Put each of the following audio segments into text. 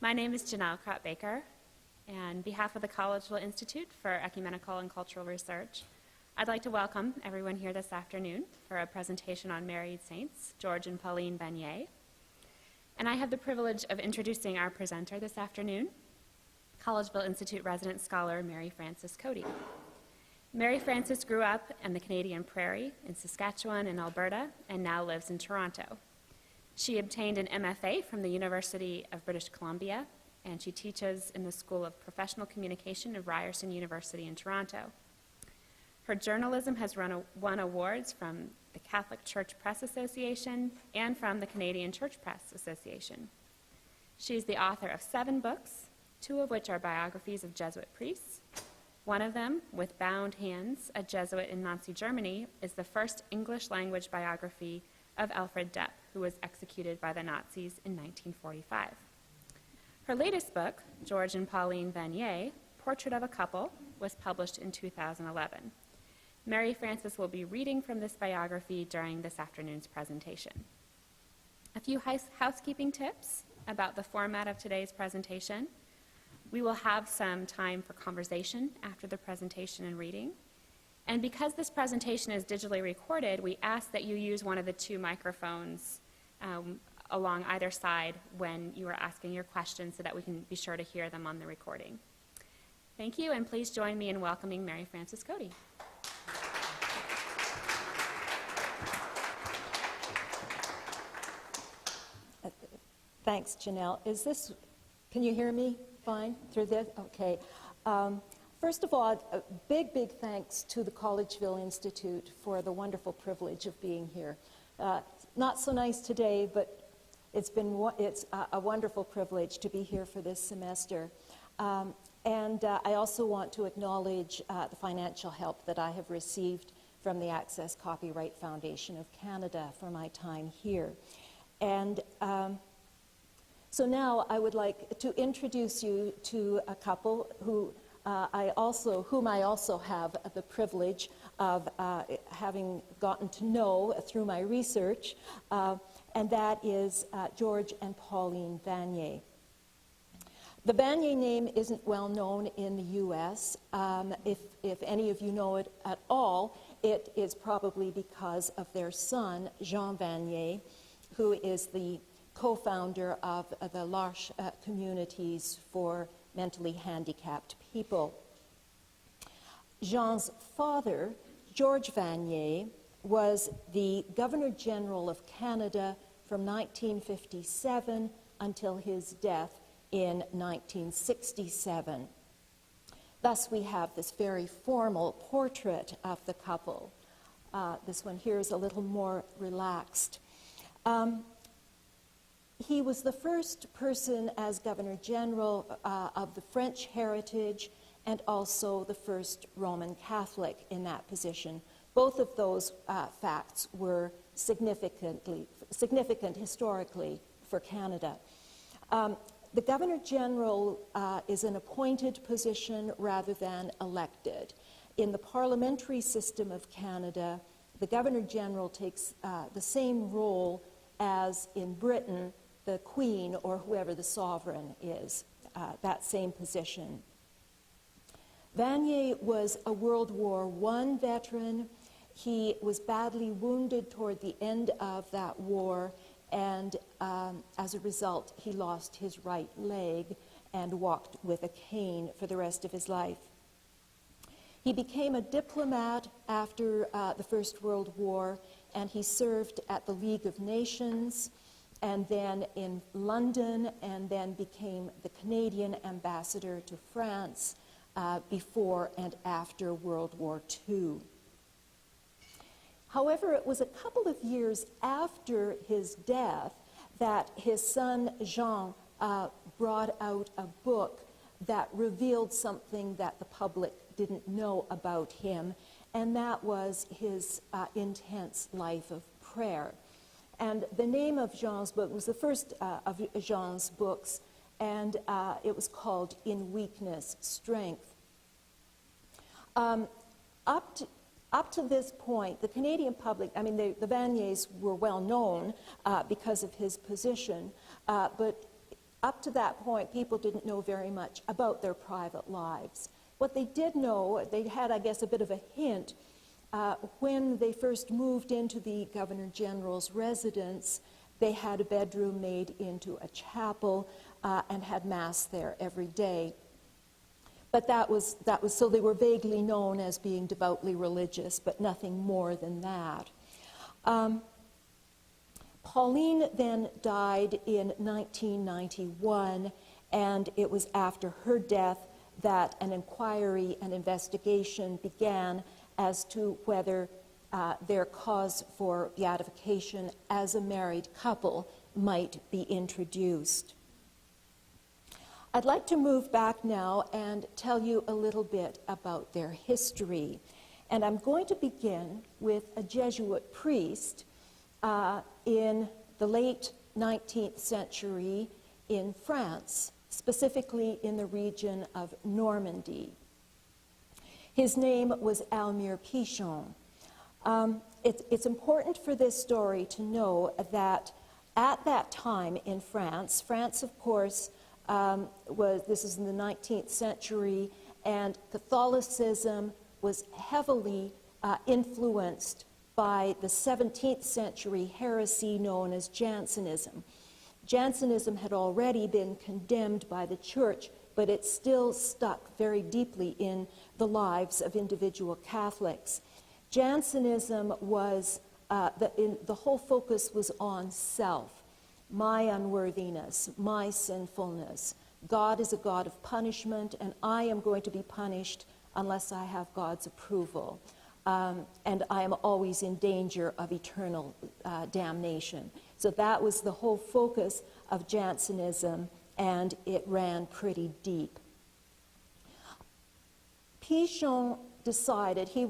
My name is Janelle Krott-Baker, and on behalf of the Collegeville Institute for Ecumenical and Cultural Research, I'd like to welcome everyone here this afternoon for a presentation on married saints, George and Pauline Vanier. And I have the privilege of introducing our presenter this afternoon, Collegeville Institute resident scholar Mary Frances Coady. Mary Frances grew up in the Canadian Prairie, in Saskatchewan and Alberta, and now lives in Toronto. She obtained an MFA from the University of British Columbia, and she teaches in the School of Professional Communication at Ryerson University in Toronto. Her journalism has won awards from the Catholic Church Press Association and from the Canadian Church Press Association. She is the author of 7 books, 2 of which are biographies of Jesuit priests. One of them, With Bound Hands, a Jesuit in Nazi Germany, is the first English-language biography of Alfred Depp, who was executed by the Nazis in 1945. Her latest book, George and Pauline Vanier, Portrait of a Couple, was published in 2011. Mary Frances will be reading from this biography during this afternoon's presentation. A few housekeeping tips about the format of today's presentation. We will have some time for conversation after the presentation and reading. And because this presentation is digitally recorded, we ask that you use one of the 2 microphones along either side when you are asking your questions so that we can be sure to hear them on the recording. Thank you, and please join me in welcoming Mary Frances Coady. Thanks, Janelle. Can you hear me fine through this? Okay. First of all, a big, big thanks to the Collegeville Institute for the wonderful privilege of being here. Not so nice today, but it's a wonderful privilege to be here for this semester. And I also want to acknowledge the financial help that I have received from the Access Copyright Foundation of Canada for my time here. And so now I would like to introduce you to a couple whom I also have the privilege of having gotten to know through my research, and that is George and Pauline Vanier. The Vanier name isn't well known in the U.S. If any of you know it at all, it is probably because of their son, Jean Vanier, who is the co-founder of the L'Arche communities for mentally handicapped people. Jean's father, George Vanier, was the Governor General of Canada from 1957 until his death in 1967. Thus, we have this very formal portrait of the couple. This one here is a little more relaxed. He was the first person as Governor General of the French heritage and also the first Roman Catholic in that position. Both of those facts were significant historically for Canada. The Governor General is an appointed position rather than elected. In the parliamentary system of Canada, the Governor General takes the same role as in Britain, the Queen or whoever the sovereign is, that same position. Vanier was a World War I veteran. He was badly wounded toward the end of that war, and as a result, he lost his right leg and walked with a cane for the rest of his life. He became a diplomat after the First World War, and he served at the League of Nations, and then in London, and then became the Canadian ambassador to France before and after World War II. However, it was a couple of years after his death that his son Jean brought out a book that revealed something that the public didn't know about him, and that was his intense life of prayer. And the name of Jean's book was the first of Jean's books, and it was called In Weakness, Strength. Up to this point, the Canadian public, I mean, the Vaniers were well known because of his position, but Up to that point, people didn't know very much about their private lives. What they did know, they had, I guess, a bit of a hint when they first moved into the Governor General's residence. They had a bedroom made into a chapel and had Mass there every day. But that was so they were vaguely known as being devoutly religious, but nothing more than that. Pauline then died in 1991, and it was after her death that an inquiry and investigation began as to whether their cause for beatification as a married couple might be introduced. I'd like to move back now and tell you a little bit about their history. And I'm going to begin with a Jesuit priest in the late 19th century in France, specifically in the region of Normandy. His name was Almire Pichon. It's important for this story to know that at that time in France, of course, this is in the 19th century, and Catholicism was heavily influenced by the 17th century heresy known as Jansenism. Jansenism had already been condemned by the Church, but it still stuck very deeply in the lives of individual Catholics. Jansenism was, the whole focus was on self, my unworthiness, my sinfulness. God is a God of punishment, and I am going to be punished unless I have God's approval. And I am always in danger of eternal damnation. So that was the whole focus of Jansenism, and it ran pretty deep. Pichon decided, he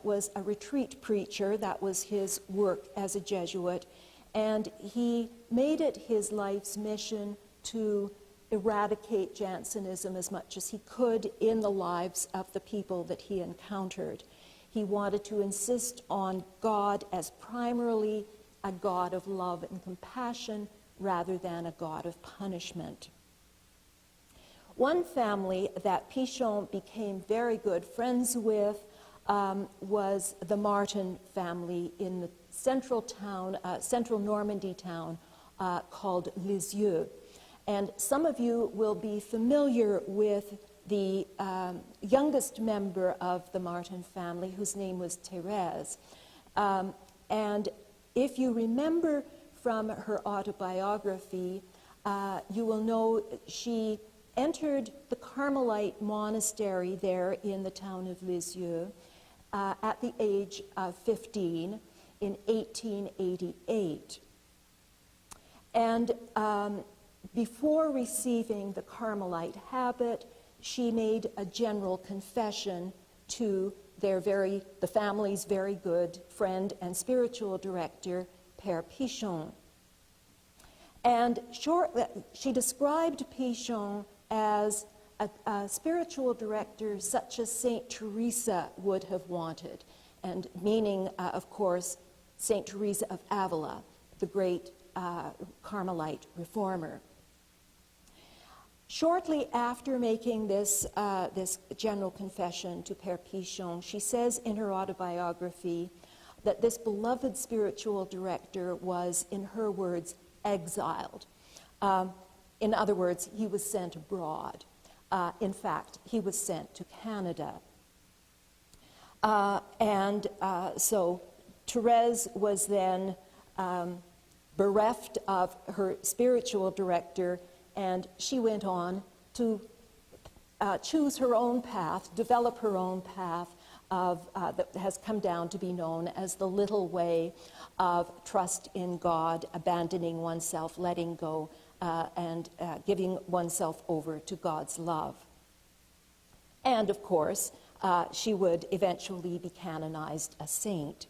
was a retreat preacher, that was his work as a Jesuit, and he made it his life's mission to eradicate Jansenism as much as he could in the lives of the people that he encountered. He wanted to insist on God as primarily a God of love and compassion rather than a God of punishment. One family that Pichon became very good friends with was the Martin family in the central Normandy town called Lisieux. And some of you will be familiar with the youngest member of the Martin family, whose name was Thérèse. And if you remember from her autobiography, you will know she entered the Carmelite monastery there in the town of Lisieux at the age of 15 in 1888. And before receiving the Carmelite habit, she made a general confession to the family's very good friend and spiritual director, Père Pichon. And she described Pichon as a spiritual director such as Saint Teresa would have wanted, and meaning, of course, Saint Teresa of Avila, the great Carmelite reformer. Shortly after making this general confession to Père Pichon, she says in her autobiography that this beloved spiritual director was, in her words, exiled. In other words, he was sent abroad. In fact, he was sent to Canada. So Thérèse was then bereft of her spiritual director, and she went on to choose her own path, develop her own path that has come down to be known as the little way of trust in God, abandoning oneself, letting go, and giving oneself over to God's love. And of course, she would eventually be canonized a saint.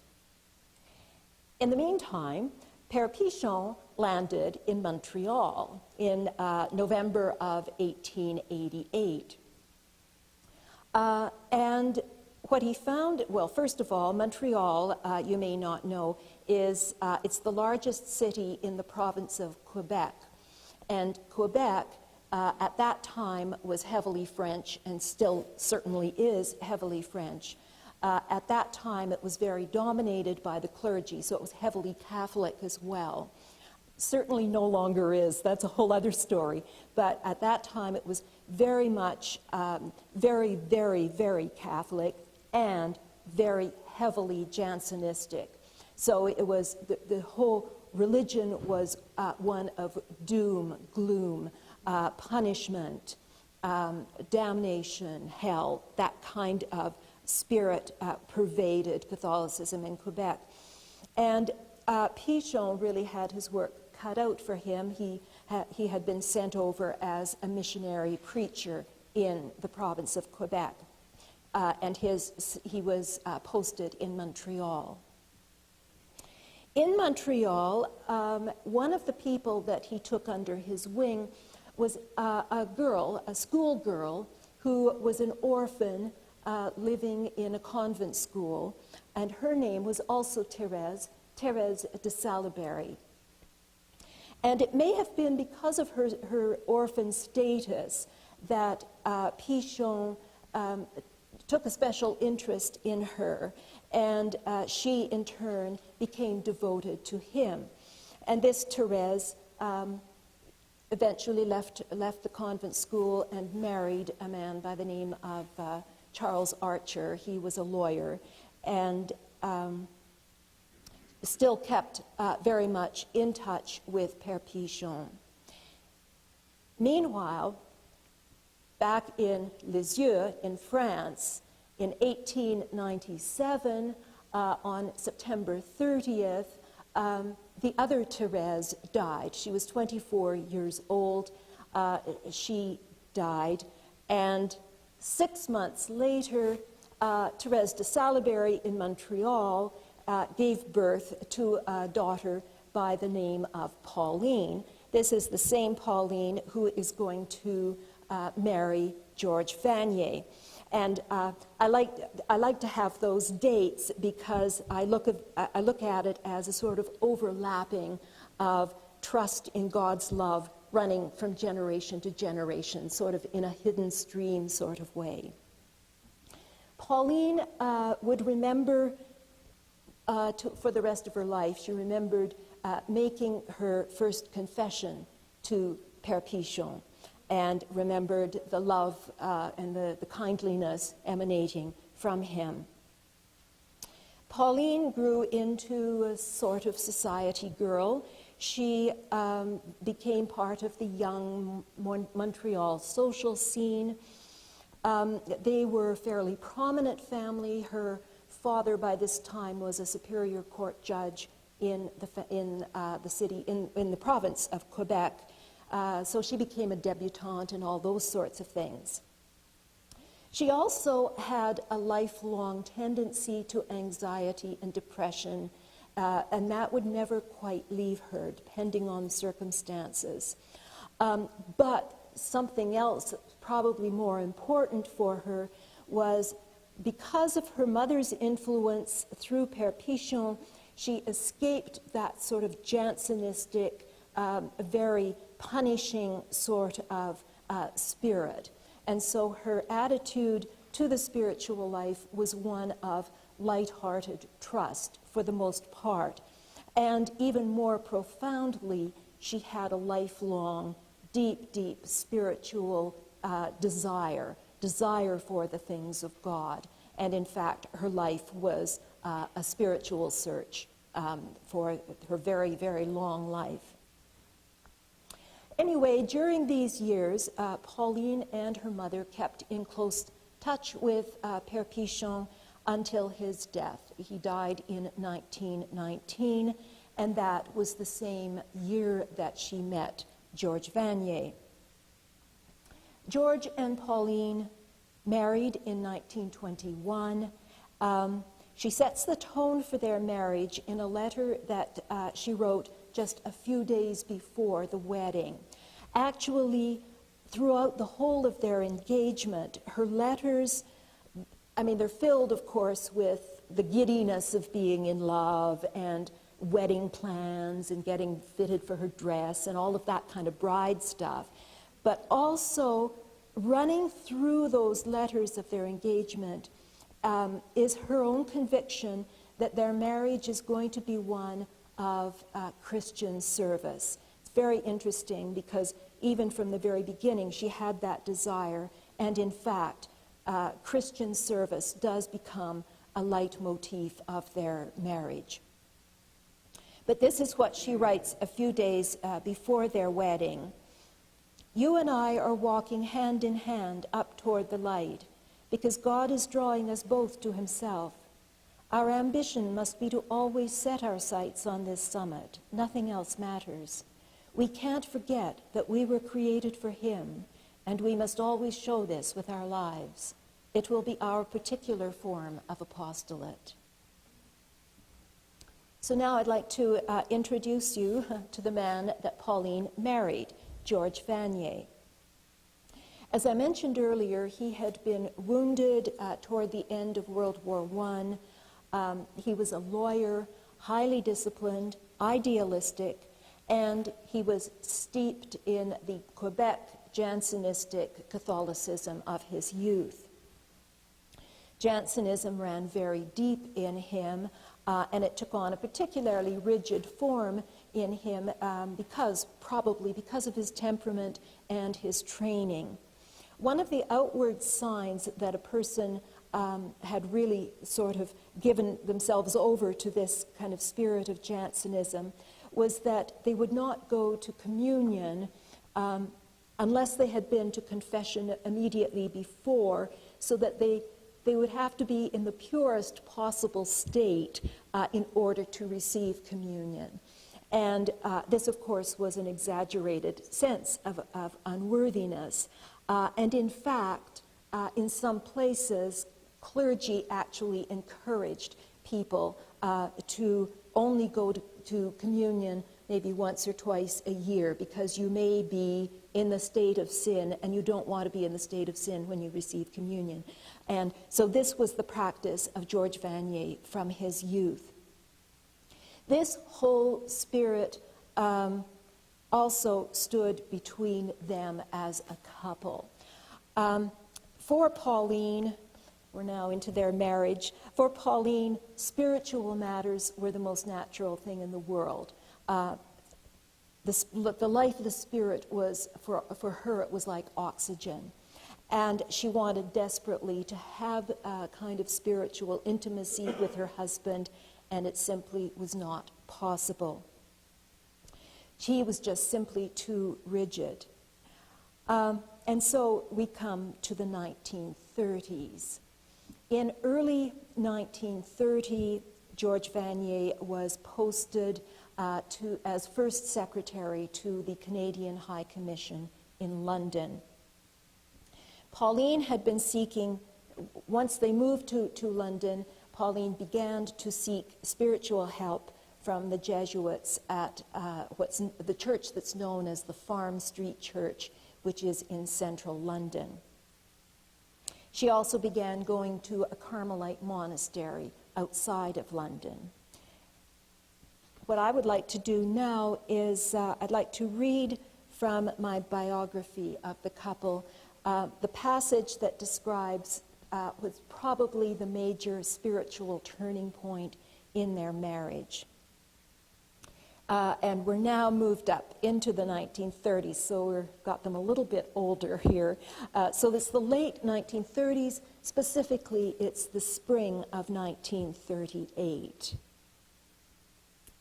In the meantime, Père Pichon landed in Montreal in November of 1888. And what he found, well, first of all, Montreal, you may not know, it's the largest city in the province of Quebec. And Quebec, at that time, was heavily French, and still certainly is heavily French. At that time, it was very dominated by the clergy, so it was heavily Catholic as well. Certainly no longer is. That's a whole other story. But at that time, it was very much, very, very, very Catholic and very heavily Jansenistic. So it was, the whole religion was one of doom, gloom, punishment, damnation, hell, that kind of spirit pervaded Catholicism in Quebec. And Pichon really had his work cut out for him. He had been sent over as a missionary preacher in the province of Quebec, and he was posted in Montreal. In Montreal, one of the people that he took under his wing was a girl, a schoolgirl, who was an orphan living in a convent school, and her name was also Thérèse de Salaberry. And it may have been because of her orphan status that Pichon took a special interest in her, and she in turn became devoted to him. And this Thérèse eventually left the convent school and married a man by the name of Charles Archer. He was a lawyer, and still kept very much in touch with Père Pichon. Meanwhile, back in Lisieux in France, in 1897, on September 30th, the other Thérèse died. She was 24 years old. She died, and 6 months later, Thérèse de Salaberry in Montreal gave birth to a daughter by the name of Pauline. This is the same Pauline who is going to marry George Vanier. And I like to have those dates because I look at it as a sort of overlapping of trust in God's love running from generation to generation, sort of in a hidden stream sort of way. Pauline would remember for the rest of her life, she remembered making her first confession to Père Pichon, and remembered the love and the kindliness emanating from him. Pauline grew into a sort of society girl. She became part of the young Montreal social scene. They were a fairly prominent family. Her father, by this time, was a Superior Court judge in the province of Quebec. So she became a debutante and all those sorts of things. She also had a lifelong tendency to anxiety and depression, and that would never quite leave her, depending on circumstances. But something else, probably more important for her, was because of her mother's influence through Père Pichon, she escaped that sort of Jansenistic, very punishing sort of spirit. And so her attitude to the spiritual life was one of light-hearted trust for the most part. And even more profoundly, she had a lifelong, deep, deep spiritual desire for the things of God. And in fact, her life was a spiritual search for her very, very long life. Anyway, during these years, Pauline and her mother kept in close touch with Père Pichon until his death. He died in 1919, and that was the same year that she met George Vanier. George and Pauline married in 1921. She sets the tone for their marriage in a letter that she wrote just a few days before the wedding. Actually, throughout the whole of their engagement, her letters, I mean, they're filled, of course, with the giddiness of being in love and wedding plans and getting fitted for her dress and all of that kind of bride stuff, but also running through those letters of their engagement is her own conviction that their marriage is going to be one of Christian service. It's very interesting because even from the very beginning she had that desire, and in fact Christian service does become a leitmotif of their marriage. But this is what she writes a few days before their wedding. You and I are walking hand in hand up toward the light because God is drawing us both to himself. Our ambition must be to always set our sights on this summit. Nothing else matters. We can't forget that we were created for him, and we must always show this with our lives. It will be our particular form of apostolate. So now I'd like to introduce you to the man that Pauline married, George Vanier. As I mentioned earlier, he had been wounded toward the end of World War I. He was a lawyer, highly disciplined, idealistic, and he was steeped in the Quebec Jansenistic Catholicism of his youth. Jansenism ran very deep in him, and it took on a particularly rigid form in him probably because of his temperament and his training. One of the outward signs that a person had really sort of given themselves over to this kind of spirit of Jansenism was that they would not go to communion unless they had been to confession immediately before, so that they would have to be in the purest possible state in order to receive communion. And this, of course, was an exaggerated sense of unworthiness. And in fact, in some places, clergy actually encouraged people to only go to communion maybe once or twice a year, because you may be in the state of sin and you don't want to be in the state of sin when you receive communion. And so this was the practice of George Vanier from his youth. This whole spirit also stood between them as a couple. For Pauline, we're now into their marriage, for Pauline, spiritual matters were the most natural thing in the world. The life of the Spirit was, for her, it was like oxygen. And she wanted desperately to have a kind of spiritual intimacy with her husband, and it simply was not possible. He was just simply too rigid. And so we come to the 1930s. In early 1930, George Vanier was posted as first secretary to the Canadian High Commission in London. Pauline had been seeking, once they moved to London, Pauline began to seek spiritual help from the Jesuits at the church that's known as the Farm Street Church, which is in central London. She also began going to a Carmelite monastery outside of London. What I would like to do now is I'd like to read from my biography of the couple the passage that describes was probably the major spiritual turning point in their marriage. And we're now moved up into the 1930s, so we've got them a little bit older here. So it's the late 1930s, specifically it's the spring of 1938.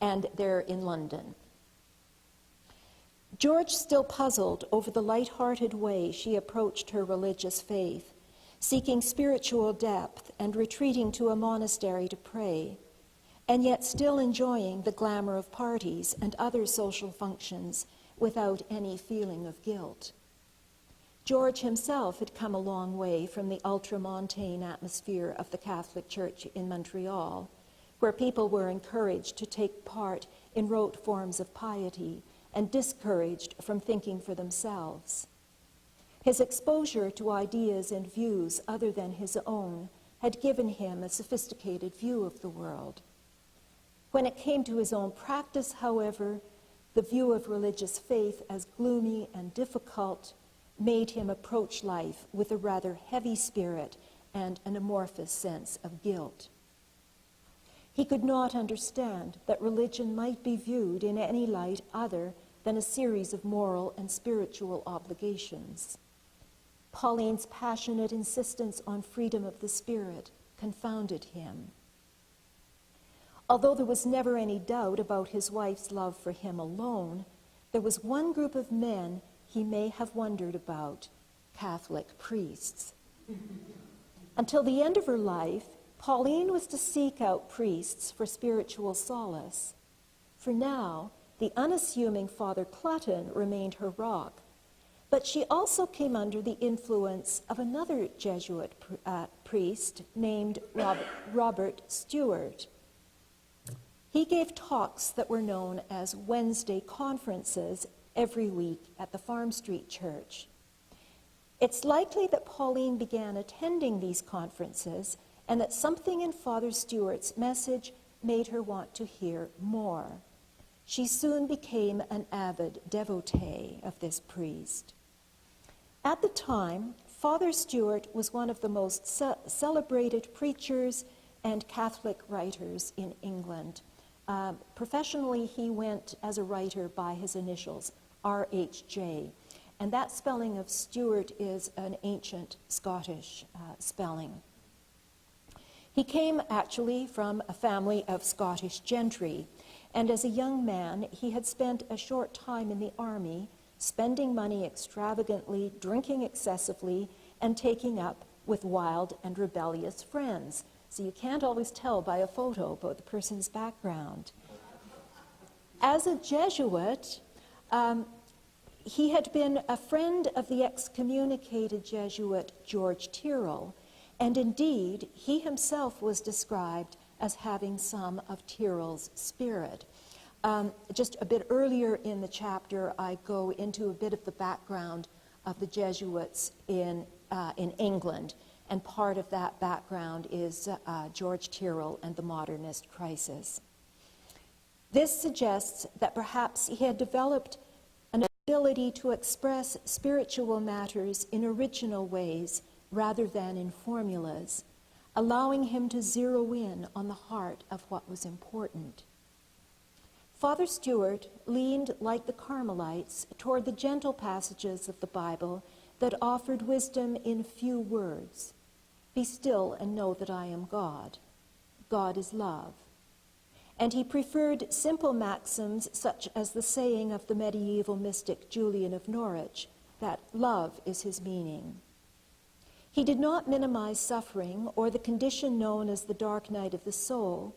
And they're in London. George still puzzled over the light-hearted way she approached her religious faith, seeking spiritual depth and retreating to a monastery to pray, and yet still enjoying the glamour of parties and other social functions without any feeling of guilt. George himself had come a long way from the ultramontane atmosphere of the Catholic Church in Montreal, where people were encouraged to take part in rote forms of piety and discouraged from thinking for themselves. His exposure to ideas and views other than his own had given him a sophisticated view of the world. When it came to his own practice, however, the view of religious faith as gloomy and difficult made him approach life with a rather heavy spirit and an amorphous sense of guilt. He could not understand that religion might be viewed in any light other than a series of moral and spiritual obligations. Pauline's passionate insistence on freedom of the spirit confounded him. Although there was never any doubt about his wife's love for him alone, there was one group of men he may have wondered about: Catholic priests. Until the end of her life, Pauline was to seek out priests for spiritual solace. For now, the unassuming Father Clutton remained her rock, but she also came under the influence of another Jesuit priest named Robert Stewart. He gave talks that were known as Wednesday conferences every week at the Farm Street Church. It's likely that Pauline began attending these conferences and that something in Father Stewart's message made her want to hear more. She soon became an avid devotee of this priest. At the time, Father Stewart was one of the most celebrated preachers and Catholic writers in England. Professionally, he went as a writer by his initials, RHJ, and that spelling of Stewart is an ancient Scottish spelling. He came actually from a family of Scottish gentry, and as a young man, he had spent a short time in the army, spending money extravagantly, drinking excessively, and taking up with wild and rebellious friends. So you can't always tell by a photo about the person's background. As a Jesuit, he had been a friend of the excommunicated Jesuit George Terrell, and indeed, he himself was described as having some of Terrell's spirit. Just a bit earlier in the chapter, I go into a bit of the background of the Jesuits in England, and part of that background is George Terrell and the Modernist crisis. This suggests that perhaps he had developed an ability to express spiritual matters in original ways rather than in formulas, allowing him to zero in on the heart of what was important. Father Stewart leaned, like the Carmelites, toward the gentle passages of the Bible that offered wisdom in few words. Be still and know that I am God. God is love. And he preferred simple maxims such as the saying of the medieval mystic Julian of Norwich, that love is his meaning. He did not minimize suffering or the condition known as the dark night of the soul,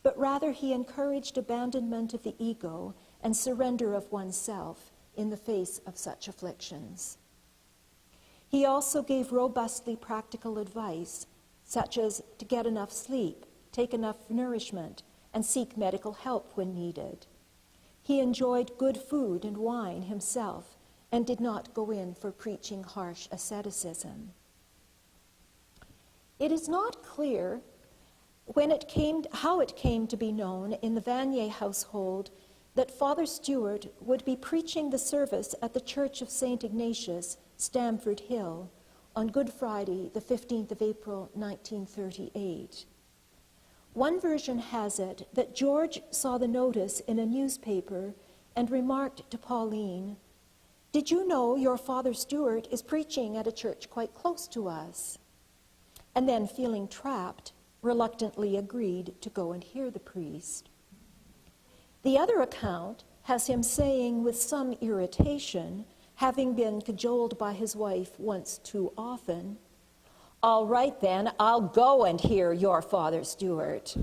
but rather he encouraged abandonment of the ego and surrender of oneself in the face of such afflictions. He also gave robustly practical advice, such as to get enough sleep, take enough nourishment, and seek medical help when needed. He enjoyed good food and wine himself and did not go in for preaching harsh asceticism. It is not clear how it came to be known in the Vanier household that Father Stewart would be preaching the service at the Church of St. Ignatius, Stamford Hill, on Good Friday, the 15th of April, 1938. One version has it that George saw the notice in a newspaper and remarked to Pauline, "Did you know your Father Stewart is preaching at a church quite close to us?" And then, feeling trapped, reluctantly agreed to go and hear the priest. The other account has him saying with some irritation, having been cajoled by his wife once too often, "All right then, I'll go and hear your Father Stewart."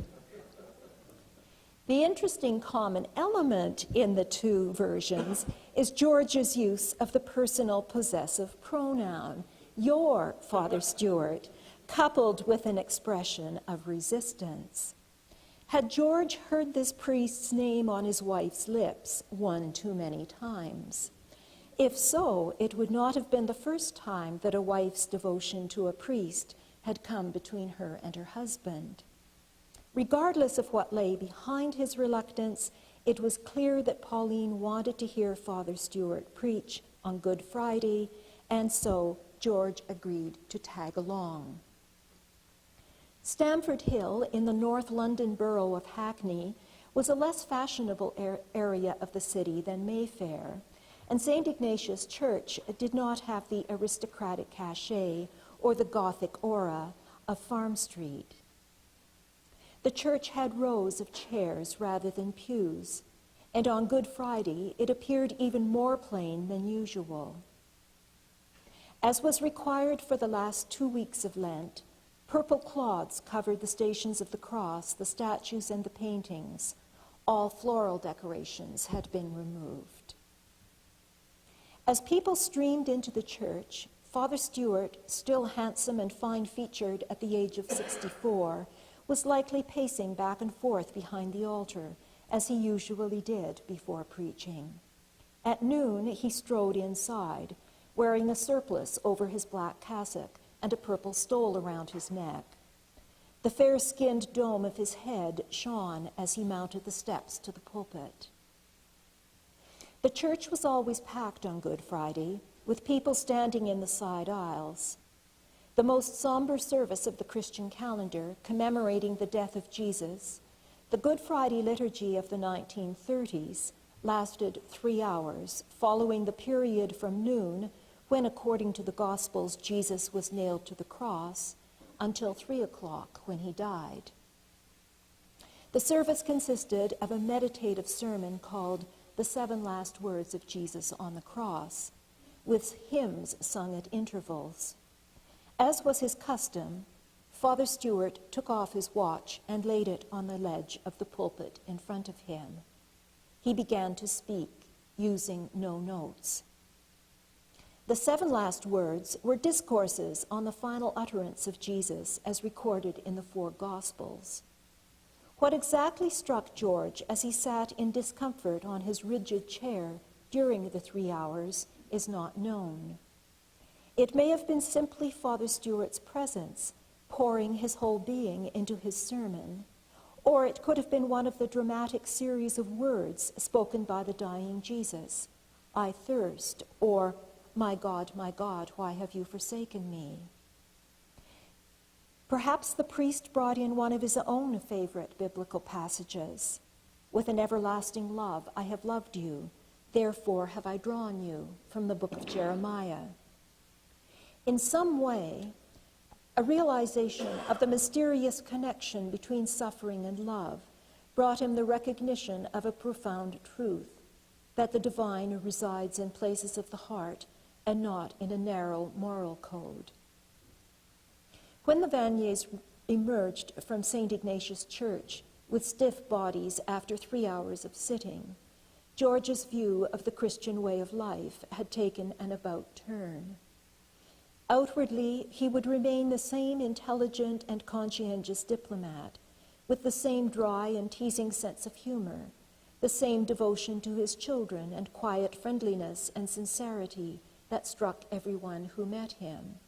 The interesting common element in the two versions is George's use of the personal possessive pronoun, your Father Stewart, coupled with an expression of resistance. Had George heard this priest's name on his wife's lips one too many times? If so, it would not have been the first time that a wife's devotion to a priest had come between her and her husband. Regardless of what lay behind his reluctance, it was clear that Pauline wanted to hear Father Stewart preach on Good Friday, and so George agreed to tag along. Stamford Hill, in the North London borough of Hackney, was a less fashionable area of the city than Mayfair, and St. Ignatius Church did not have the aristocratic cachet or the Gothic aura of Farm Street. The church had rows of chairs rather than pews, and on Good Friday it appeared even more plain than usual. As was required for the last 2 weeks of Lent, purple cloths covered the Stations of the Cross, the statues, and the paintings. All floral decorations had been removed. As people streamed into the church, Father Stewart, still handsome and fine-featured at the age of 64, was likely pacing back and forth behind the altar, as he usually did before preaching. At noon, he strode inside, wearing a surplice over his black cassock and a purple stole around his neck. The fair-skinned dome of his head shone as he mounted the steps to the pulpit. The church was always packed on Good Friday, with people standing in the side aisles. The most somber service of the Christian calendar, commemorating the death of Jesus, the Good Friday liturgy of the 1930s, lasted 3 hours, following the period from noon, when, according to the Gospels, Jesus was nailed to the cross, until 3 o'clock, when he died. The service consisted of a meditative sermon called The 7 Last Words of Jesus on the Cross, with hymns sung at intervals. As was his custom, Father Stewart took off his watch and laid it on the ledge of the pulpit in front of him. He began to speak, using no notes. The 7 last words were discourses on the final utterance of Jesus as recorded in the 4 Gospels. What exactly struck George as he sat in discomfort on his rigid chair during the 3 hours is not known. It may have been simply Father Stewart's presence, pouring his whole being into his sermon, or it could have been one of the dramatic series of words spoken by the dying Jesus, "I thirst," or my God, why have you forsaken me?" Perhaps the priest brought in one of his own favorite biblical passages. "With an everlasting love I have loved you, therefore have I drawn you," from the book of Jeremiah. In some way, a realization of the mysterious connection between suffering and love brought him the recognition of a profound truth, that the divine resides in places of the heart and not in a narrow moral code. When the Vaniers emerged from St. Ignatius Church with stiff bodies after 3 hours of sitting, George's view of the Christian way of life had taken an about turn. Outwardly, he would remain the same intelligent and conscientious diplomat, with the same dry and teasing sense of humor, the same devotion to his children and quiet friendliness and sincerity that struck everyone who met him.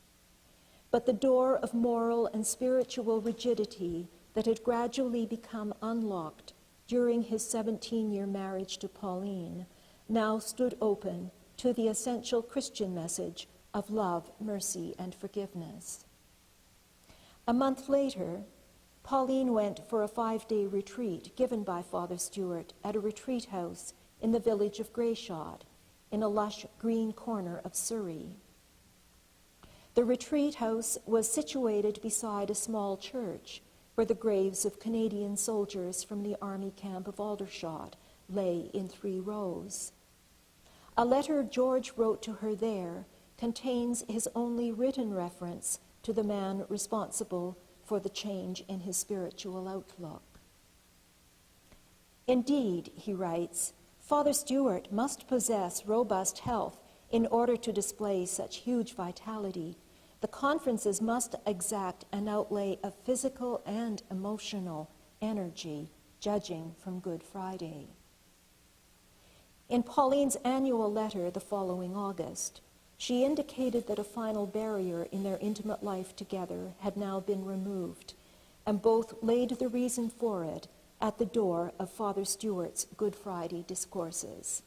But the door of moral and spiritual rigidity that had gradually become unlocked during his 17-year marriage to Pauline now stood open to the essential Christian message of love, mercy, and forgiveness. A month later, Pauline went for a 5-day retreat given by Father Stewart at a retreat house in the village of Greyshot, in a lush green corner of Surrey. The retreat house was situated beside a small church where the graves of Canadian soldiers from the army camp of Aldershot lay in 3 rows. A letter George wrote to her there contains his only written reference to the man responsible for the change in his spiritual outlook. Indeed, he writes, Father Stewart must possess robust health in order to display such huge vitality. The conferences must exact an outlay of physical and emotional energy, judging from Good Friday. In Pauline's annual letter the following August, she indicated that a final barrier in their intimate life together had now been removed, and both laid the reason for it at the door of Father Stewart's Good Friday discourses.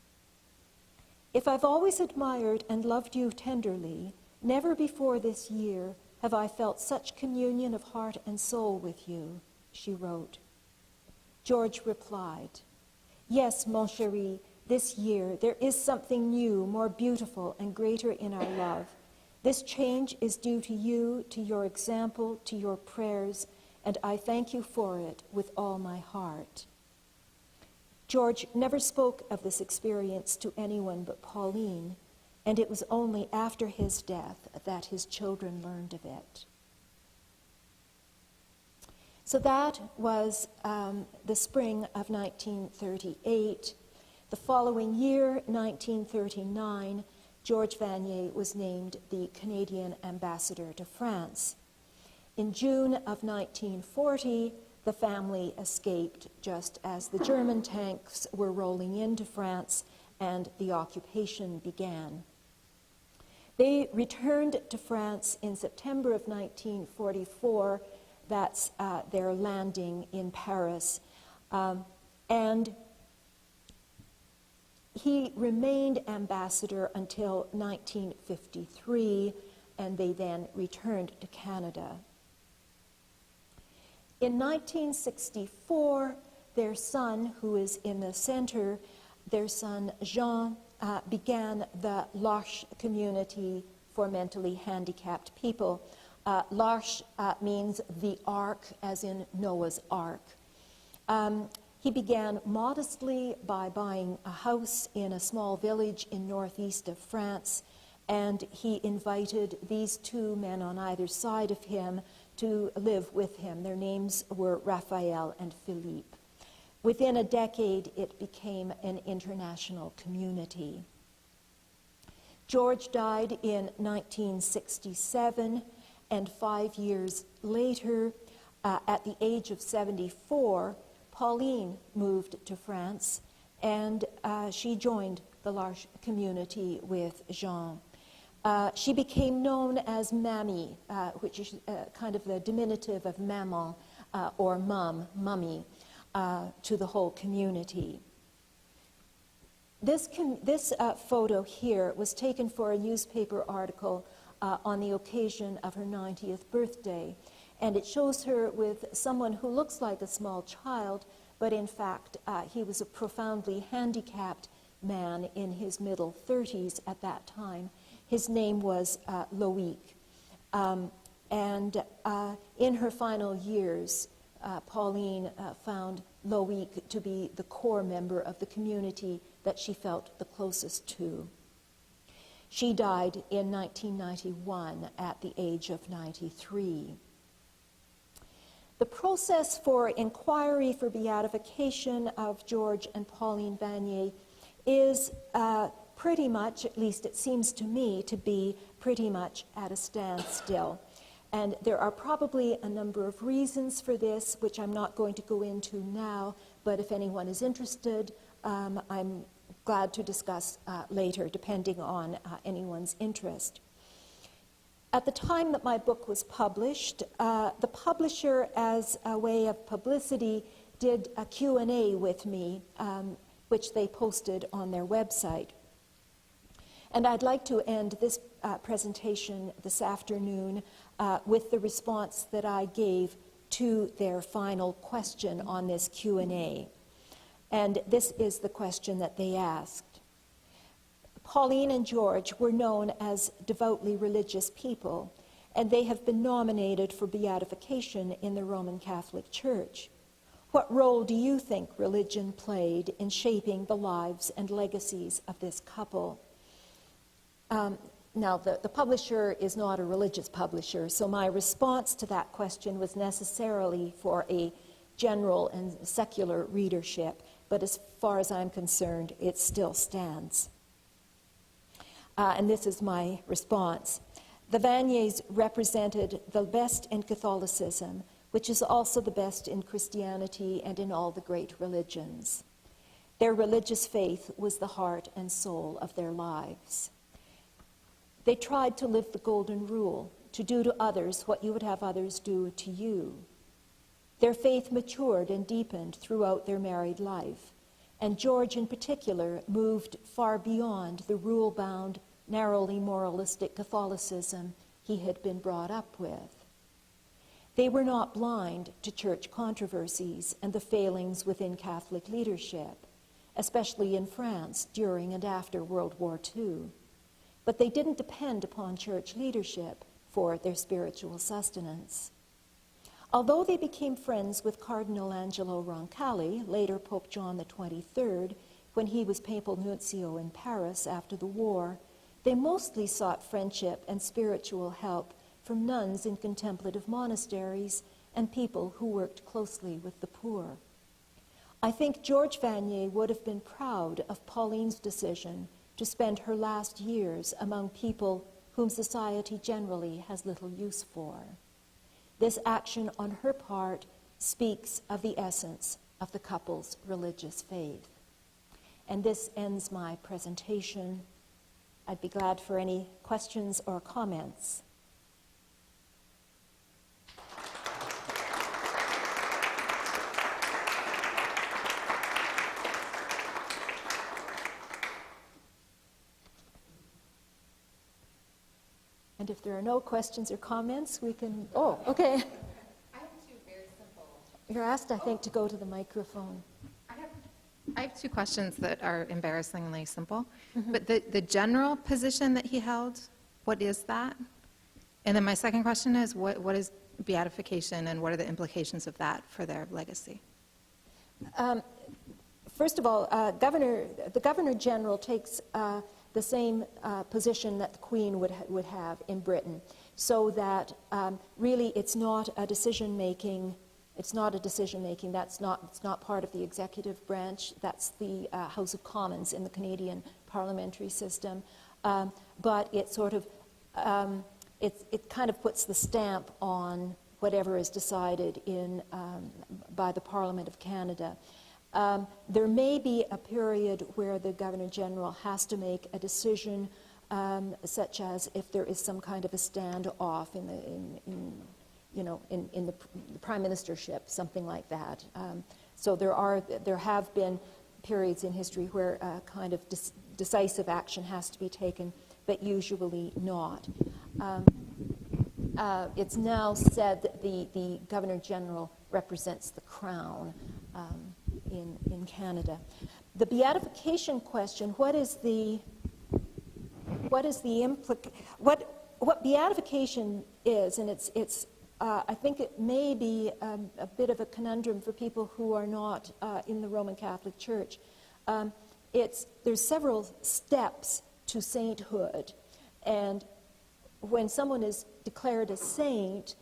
If I've always admired and loved you tenderly, never before this year have I felt such communion of heart and soul with you, she wrote. George replied, yes, mon chéri, this year there is something new, more beautiful and greater in our love. This change is due to you, to your example, to your prayers, and I thank you for it with all my heart. George never spoke of this experience to anyone but Pauline, and it was only after his death that his children learned of it. So that was the spring of 1938. The following year, 1939, George Vanier was named the Canadian ambassador to France. In June of 1940, the family escaped just as the German tanks were rolling into France and the occupation began. They returned to France in September of 1944. That's their landing in Paris. And he remained ambassador until 1953, and they then returned to Canada. In 1964, their son, who is in the center, their son Jean, began the L'Arche community for mentally handicapped people. L'Arche means the ark, as in Noah's Ark. He began modestly by buying a house in a small village in northeast of France, and he invited these two men on either side of him to live with him. Their names were Raphael and Philippe. Within a decade, it became an international community. George died in 1967, and 5 years later, at the age of 74, Pauline moved to France, and she joined the L'Arche community with Jean. She became known as Mammy, which is kind of the diminutive of maman or mummy, to the whole community. This photo here was taken for a newspaper article on the occasion of her 90th birthday, and it shows her with someone who looks like a small child, but in fact he was a profoundly handicapped man in his middle 30s at that time. His name was Loic. And in her final years, Pauline found Loic to be the core member of the community that she felt the closest to. She died in 1991 at the age of 93. The process for inquiry for beatification of George and Pauline Vanier is pretty much, at least it seems to me, to be pretty much at a standstill. And there are probably a number of reasons for this, which I'm not going to go into now, but if anyone is interested, I'm glad to discuss later, depending on anyone's interest. At the time that my book was published, the publisher, as a way of publicity, did a Q&A with me, which they posted on their website. And I'd like to end this presentation this afternoon with the response that I gave to their final question on this Q&A. And this is the question that they asked. Pauline and George were known as devoutly religious people, and they have been nominated for beatification in the Roman Catholic Church. What role do you think religion played in shaping the lives and legacies of this couple? Now, the publisher is not a religious publisher, so my response to that question was necessarily for a general and secular readership, but as far as I'm concerned, it still stands. And this is my response. The Vaniers represented the best in Catholicism, which is also the best in Christianity and in all the great religions. Their religious faith was the heart and soul of their lives. They tried to live the golden rule, to do to others what you would have others do to you. Their faith matured and deepened throughout their married life, and George in particular moved far beyond the rule-bound, narrowly moralistic Catholicism he had been brought up with. They were not blind to church controversies and the failings within Catholic leadership, especially in France during and after World War II. But they didn't depend upon church leadership for their spiritual sustenance. Although they became friends with Cardinal Angelo Roncalli, later Pope John XXIII, when he was papal nuncio in Paris after the war, they mostly sought friendship and spiritual help from nuns in contemplative monasteries and people who worked closely with the poor. I think George Vanier would have been proud of Pauline's decision to spend her last years among people whom society generally has little use for. This action on her part speaks of the essence of the couple's religious faith. And this ends my presentation. I'd be glad for any questions or comments. And if there are no questions or comments, we can, oh, okay. I have two very simple. You're asked, I think, to go to the microphone. I have two questions that are embarrassingly simple. But the general position that he held, what is that? And then my second question is, what is beatification and what are the implications of that for their legacy? First of all, the Governor General takes the same position that the Queen would have in Britain, so that really it's not a decision-making. It's not a decision-making. It's not part of the executive branch. That's the House of Commons in the Canadian parliamentary system. But it sort of it kind of puts the stamp on whatever is decided by the Parliament of Canada. There may be a period where the Governor-General has to make a decision, such as if there is some kind of a standoff in the prime ministership, something like that. So there have been periods in history where kind of decisive action has to be taken, but usually not. It's now said that the Governor-General represents the Crown in Canada. The beatification question, what beatification is, and it's I think it may be a bit of a conundrum for people who are not in the Roman Catholic Church. There's several steps to sainthood, and when someone is declared a saint,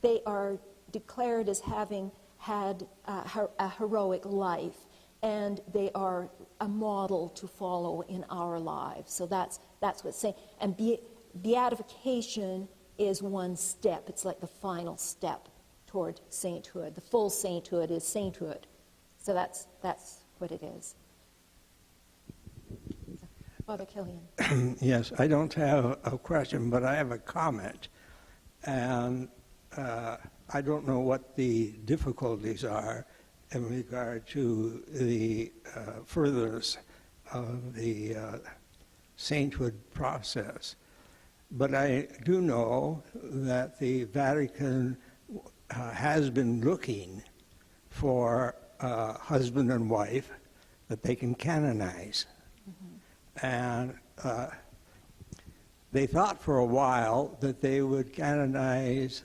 they are declared as having had a heroic life, and they are a model to follow in our lives. So that's what's saying. And beatification is one step. It's like the final step toward sainthood. The full sainthood is sainthood. So that's what it is. Father Killian. Yes, I don't have a question, but I have a comment. And I don't know what the difficulties are in regard to the furtherance of the sainthood process. But I do know that the Vatican has been looking for a husband and wife that they can canonize. Mm-hmm. And they thought for a while that they would canonize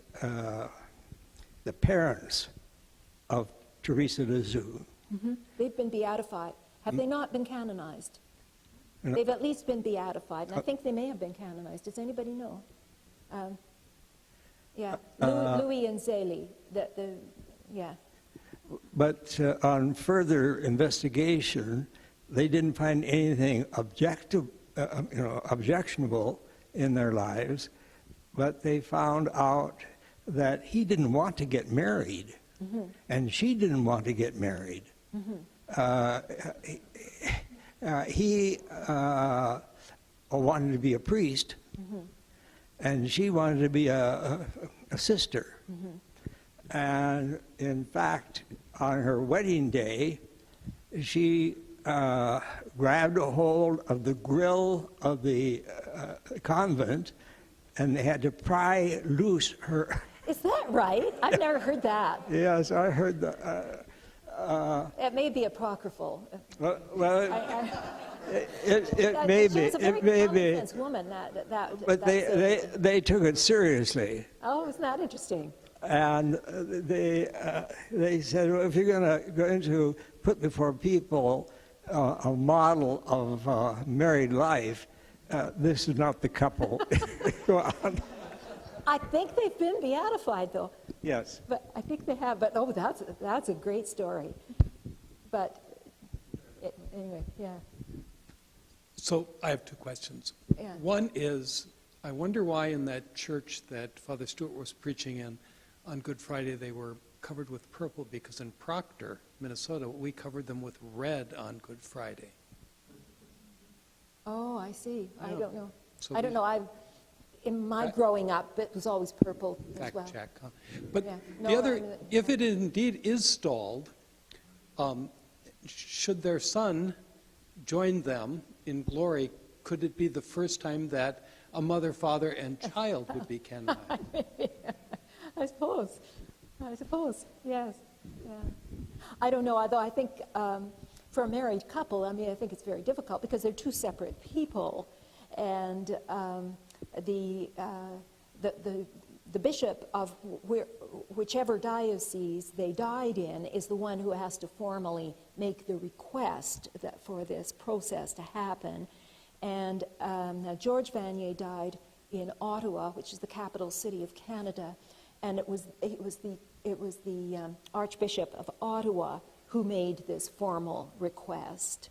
the parents of Teresa de Lisieux. Mm-hmm. They've been beatified. Have they not been canonized? They've at least been beatified, and I think they may have been canonized. Does anybody know? Louis and Zélie. Yeah. But on further investigation, they didn't find anything objectionable in their lives, but they found out that he didn't want to get married, mm-hmm. and she didn't want to get married. Mm-hmm. He wanted to be a priest, mm-hmm. and she wanted to be a sister. Mm-hmm. And in fact, on her wedding day, she grabbed a hold of the grill of the convent, and they had to pry loose her. Is that right? I've never heard that. Yes, I heard that. It may be apocryphal. Well, it may be. She was a very It may common be. sense woman. But they took it seriously. Oh, isn't that interesting? And they said, well, if you're going to put before people a model of married life, this is not the couple. Go on. I think they've been beatified, though. Yes. But I think they have. But oh, that's a great story. But anyway, yeah. So I have two questions. Yeah. One is, I wonder why in that church that Father Stewart was preaching in on Good Friday they were covered with purple, because in Proctor, Minnesota, we covered them with red on Good Friday. Oh, I see. I Yeah. don't know. So I don't we- know. In my growing up, it was always purple as Fact well. check. Huh? But Yeah. the No, other, I mean, if it indeed is stalled, should their son join them in glory, could it be the first time that a mother, father, and child would be canonized? I suppose, yes. Yeah. I don't know, although I think for a married couple, I mean, I think it's very difficult because they're two separate people. And the bishop of whichever diocese they died in is the one who has to formally make the request for this process to happen. And now George Vanier died in Ottawa, which is the capital city of Canada, and it was the Archbishop of Ottawa who made this formal request.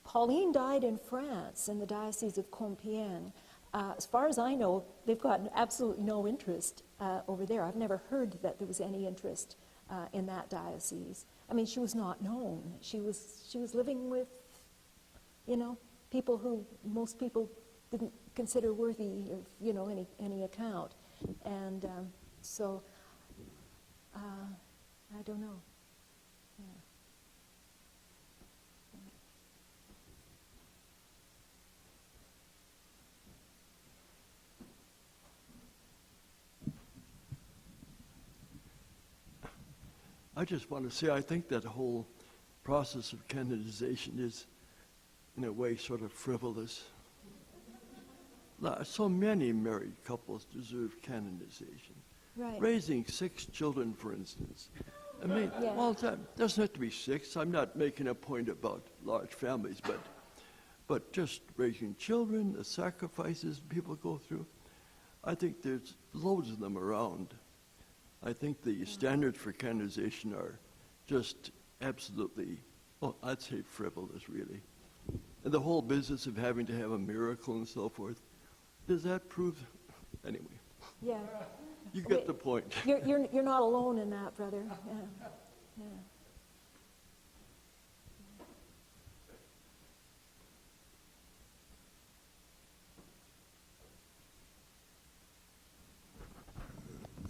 Pauline died in France, in the Diocese of Compiègne. As far as I know, they've got absolutely no interest over there. I've never heard that there was any interest in that diocese. I mean, she was not known. She was living with, people who most people didn't consider worthy of, any account. And so, I don't know. Yeah. I just want to say I think that whole process of canonization is, in a way, sort of frivolous. So many married couples deserve canonization. Right. Raising 6 children, for instance. I mean, Yeah. all the time. Doesn't have to be 6. I'm not making a point about large families, but just raising children, the sacrifices people go through. I think there's loads of them around. I think the standards for canonization are just absolutely, well, I'd say frivolous, really. And the whole business of having to have a miracle and so forth, does that prove, anyway, Yeah. you get the point. You're not alone in that, brother. Yeah. Yeah.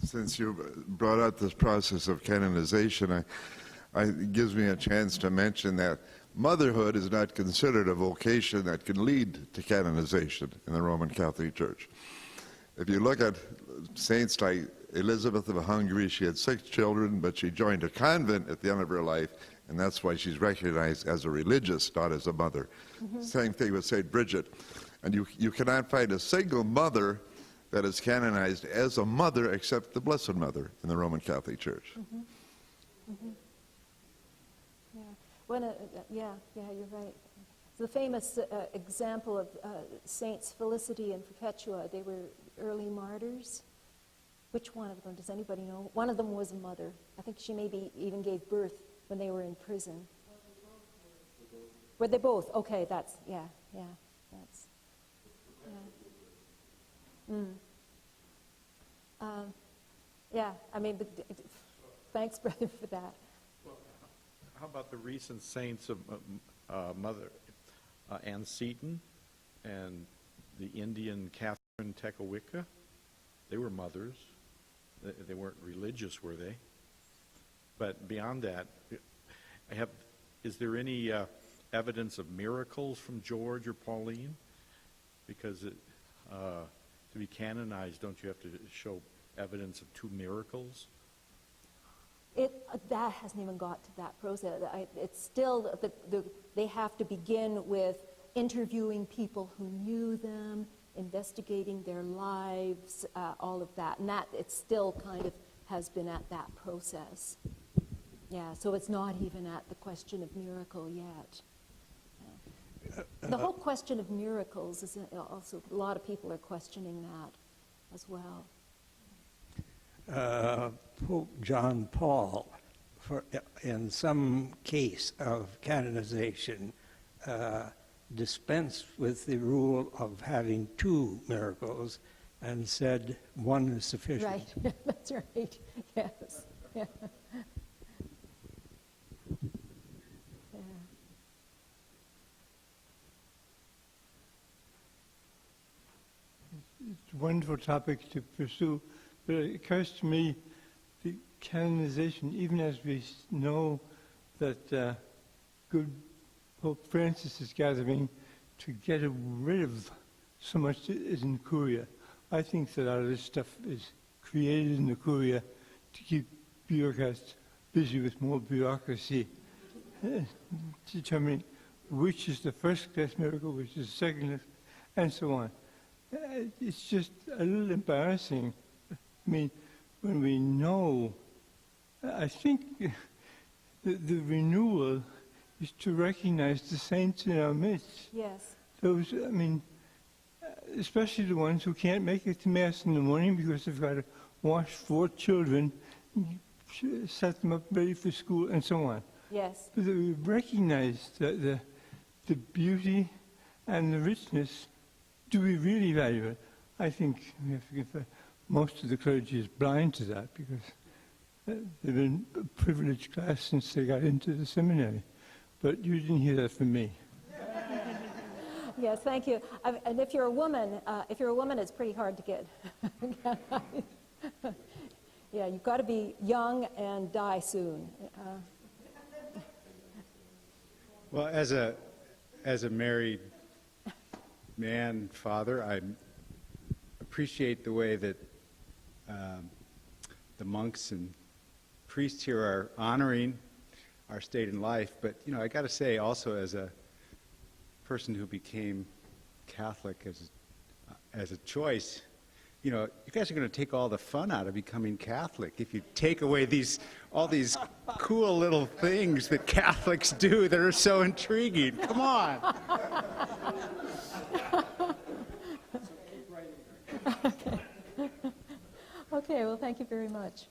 Since you brought out this process of canonization, it gives me a chance to mention that motherhood is not considered a vocation that can lead to canonization in the Roman Catholic Church. If you look at saints like Elizabeth of Hungary, she had 6 children, but she joined a convent at the end of her life, and that's why she's recognized as a religious, not as a mother. Same thing with St. Bridget. And you cannot find a single mother that is canonized as a mother except the Blessed Mother in the Roman Catholic Church. Yeah. Yeah, you're right. The famous example of Saints Felicity and Perpetua, they were early martyrs. Which one of them? Does anybody know? One of them was a mother. I think she maybe even gave birth when they were in prison. Were they both? Okay, that's, yeah. That's, yeah. Yeah, I mean, but, thanks, brother, for that. How about the recent saints of Mother Ann Seton and the Indian Catherine Tekawika? They were mothers. They weren't religious, were they? But beyond that, is there any evidence of miracles from George or Pauline? Because to be canonized, don't you have to show evidence of 2 miracles? That hasn't even got to that process. It's still, they have to begin with interviewing people who knew them, investigating their lives, all of that. And that, it still kind of has been at that process. Yeah, so it's not even at the question of miracle yet. The whole question of miracles is also, a lot of people are questioning that as well. Pope John Paul, in some case of canonization, dispensed with the rule of having 2 miracles and said 1 is sufficient. Right, that's right, yes. Yeah. It's a wonderful topic to pursue, but it occurs to me the canonization, even as we know that good Pope Francis is gathering to get rid of so much that is in Curia. I think that a lot of this stuff is created in the Curia to keep bureaucrats busy with more bureaucracy, determining which is the first-class miracle, which is the second, and so on. It's just a little embarrassing. I mean, when we know, I think the renewal is to recognize the saints in our midst. Yes. Those, I mean, especially the ones who can't make it to Mass in the morning because they've got to wash 4 children, set them up ready for school, and so on. Yes. But we recognize the beauty and the richness. Do we really value it? I think we have to give most of the clergy is blind to that because they've been a privileged class since they got into the seminary. But you didn't hear that from me. Yes, thank you. And if you're a woman, it's pretty hard to get. Yeah, you've got to be young and die soon. Well, as a married man, father, I appreciate the way that the monks and priests here are honoring our state in life. But, you know, I got to say also as a person who became Catholic as a choice, you know, you guys are going to take all the fun out of becoming Catholic if you take away all these cool little things that Catholics do that are so intriguing. Come on. Okay, well, thank you very much.